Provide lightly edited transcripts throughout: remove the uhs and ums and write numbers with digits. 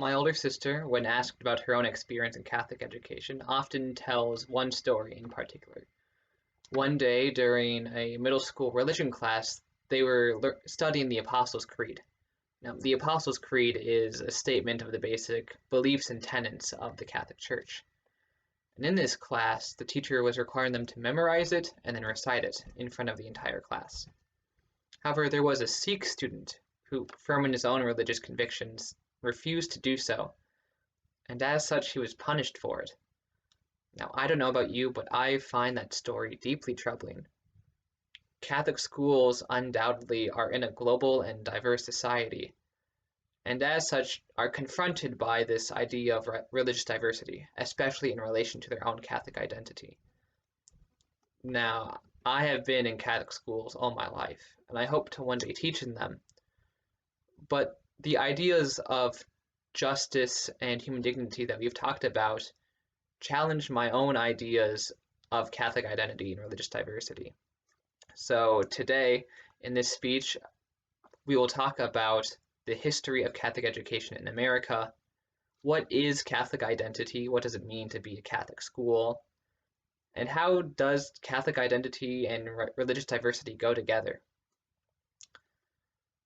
My older sister, when asked about her own experience in Catholic education, often tells one story in particular. One day during a middle school religion class, they were studying the Apostles' Creed. Now, the Apostles' Creed is a statement of the basic beliefs and tenets of the Catholic Church. And in this class, the teacher was requiring them to memorize it and then recite it in front of the entire class. However, there was a Sikh student who, firm in his own religious convictions, refused to do so, and as such he was punished for it. Now, I don't know about you, but I find that story deeply troubling. Catholic schools undoubtedly are in a global and diverse society, and as such are confronted by this idea of religious diversity, especially in relation to their own Catholic identity. Now, I have been in Catholic schools all my life, and I hope to one day teach in them, but the ideas of justice and human dignity that we've talked about challenge my own ideas of Catholic identity and religious diversity. So today, in this speech, we will talk about the history of Catholic education in America. What is Catholic identity? What does it mean to be a Catholic school? And how does Catholic identity and religious diversity go together?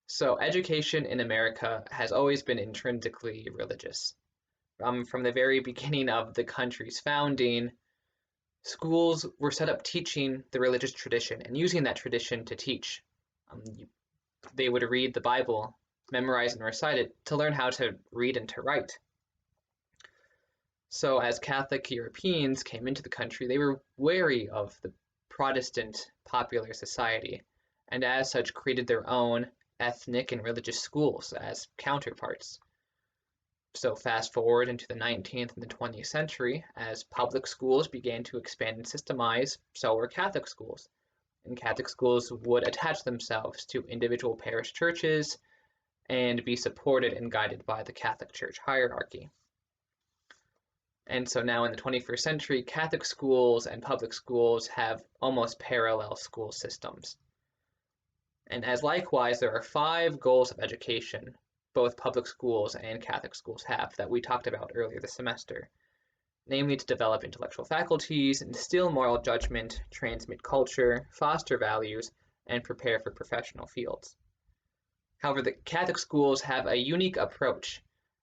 So education in America has always been intrinsically religious. From the very beginning of the country's founding, schools were set up teaching the religious tradition and using that tradition to teach. They would read the Bible, memorize and recite it to learn how to read and to write. So as Catholic Europeans came into the country, they were wary of the Protestant popular society, and as such created their own ethnic and religious schools as counterparts. So fast forward into the 19th and the 20th century, as public schools began to expand and systemize, so were Catholic schools. And Catholic schools would attach themselves to individual parish churches and be supported and guided by the Catholic Church hierarchy. And so now in the 21st century, Catholic schools and public schools have almost parallel school systems. And as likewise, there are 5 goals of education both public schools and Catholic schools have that we talked about earlier this semester, namely to develop intellectual faculties, instill moral judgment, transmit culture, foster values, and prepare for professional fields. However, the Catholic schools have a unique approach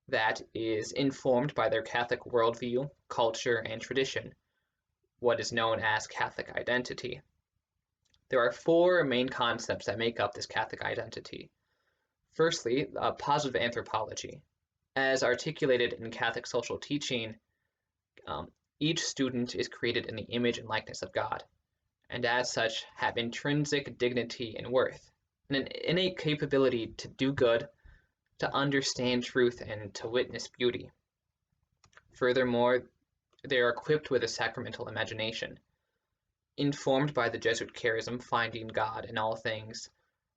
that is informed by their Catholic worldview, culture, and tradition, what is known as Catholic identity. There are 4 main concepts that make up this Catholic identity. Firstly, positive anthropology. As articulated in Catholic social teaching, each student is created in the image and likeness of God, and as such have intrinsic dignity and worth, and an innate capability to do good, to understand truth, and to witness beauty. Furthermore, they are equipped with a sacramental imagination. Informed by the Jesuit charism, finding God in all things,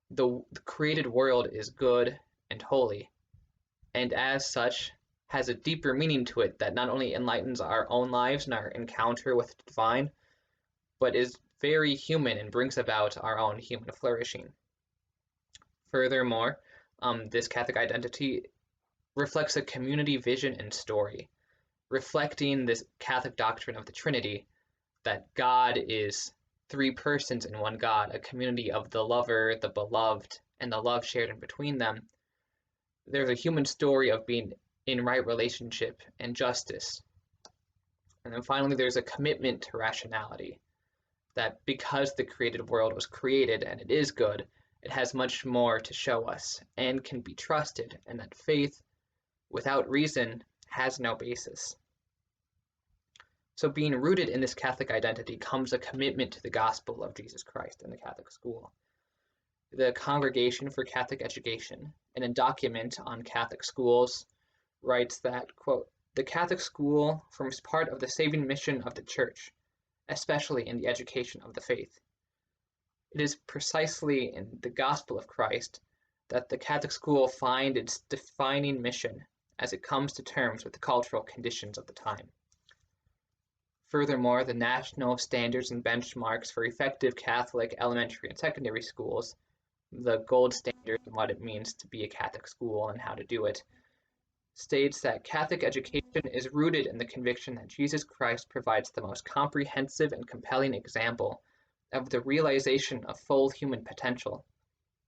the created world is good and holy, and as such has a deeper meaning to it that not only enlightens our own lives and our encounter with the divine, but is very human and brings about our own human flourishing. Furthermore, this Catholic identity reflects a community vision and story, reflecting this Catholic doctrine of the Trinity, that God is 3 persons in one God, a community of the lover, the beloved, and the love shared in between them. There's a human story of being in right relationship and justice. And then finally, there's a commitment to rationality, that because the created world was created and it is good, it has much more to show us and can be trusted, and that faith without reason has no basis. So being rooted in this Catholic identity comes a commitment to the gospel of Jesus Christ in the Catholic school. The Congregation for Catholic Education, in a document on Catholic schools, writes that, quote, "The Catholic school forms part of the saving mission of the Church, especially in the education of the faith. It is precisely in the gospel of Christ that the Catholic school finds its defining mission as it comes to terms with the cultural conditions of the time. Furthermore, the national standards and benchmarks for effective Catholic elementary and secondary schools, the gold standard and what it means to be a Catholic school and how to do it, states that Catholic education is rooted in the conviction that Jesus Christ provides the most comprehensive and compelling example of the realization of full human potential.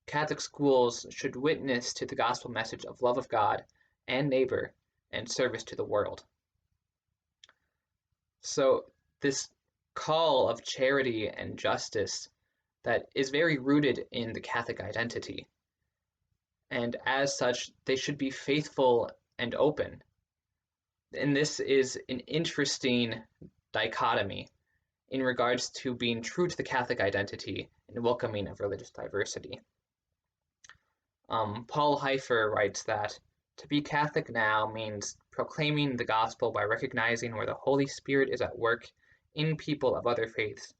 Catholic schools should witness to the gospel message of love of God and neighbor and service to the world. So this call of charity and justice that is very rooted in the Catholic identity. And as such, they should be faithful and open. And this is an interesting dichotomy in regards to being true to the Catholic identity and welcoming of religious diversity. Paul Heifer writes that to be Catholic now means proclaiming the gospel by recognizing where the Holy Spirit is at work in people of other faiths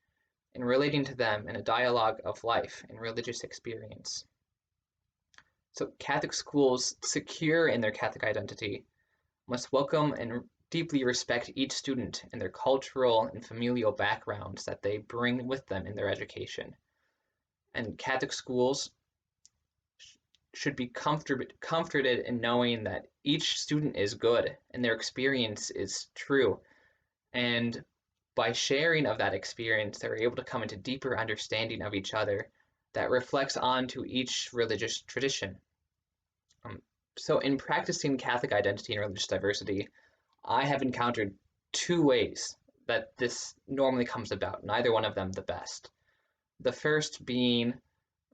and relating to them in a dialogue of life and religious experience. So Catholic schools, secure in their Catholic identity, must welcome and deeply respect each student and their cultural and familial backgrounds that they bring with them in their education. And Catholic schools should be comforted in knowing that each student is good and their experience is true. And by sharing of that experience, they're able to come into deeper understanding of each other that reflects onto each religious tradition. So in practicing Catholic identity and religious diversity, I have encountered two ways that this normally comes about, neither one of them the best. The first being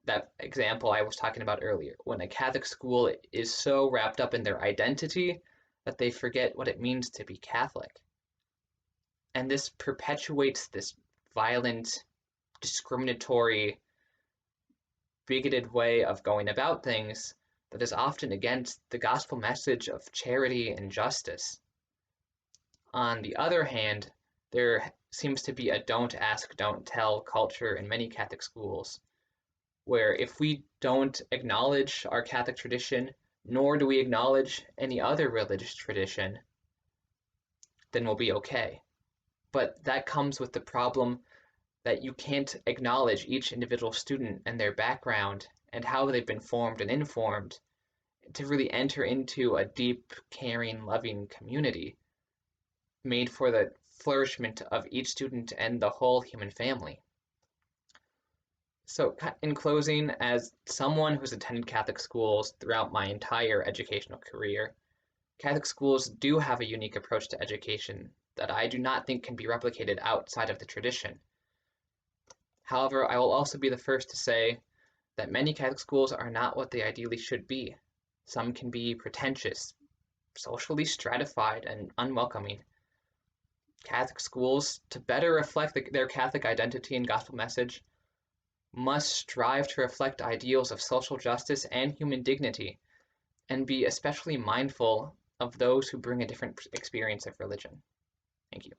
that example I was talking about earlier, when a Catholic school is so wrapped up in their identity that they forget what it means to be Catholic. And this perpetuates this violent, discriminatory, bigoted way of going about things that is often against the gospel message of charity and justice. On the other hand, there seems to be a don't ask, don't tell culture in many Catholic schools, where if we don't acknowledge our Catholic tradition, nor do we acknowledge any other religious tradition, then we'll be okay. But that comes with the problem that you can't acknowledge each individual student and their background and how they've been formed and informed to really enter into a deep, caring, loving community made for the flourishment of each student and the whole human family. So in closing, as someone who's attended Catholic schools throughout my entire educational career, Catholic schools do have a unique approach to education that I do not think can be replicated outside of the tradition. However, I will also be the first to say that many Catholic schools are not what they ideally should be. Some can be pretentious, socially stratified, and unwelcoming. Catholic schools, to better reflect their Catholic identity and gospel message, must strive to reflect ideals of social justice and human dignity, and be especially mindful of those who bring a different experience of religion. Thank you.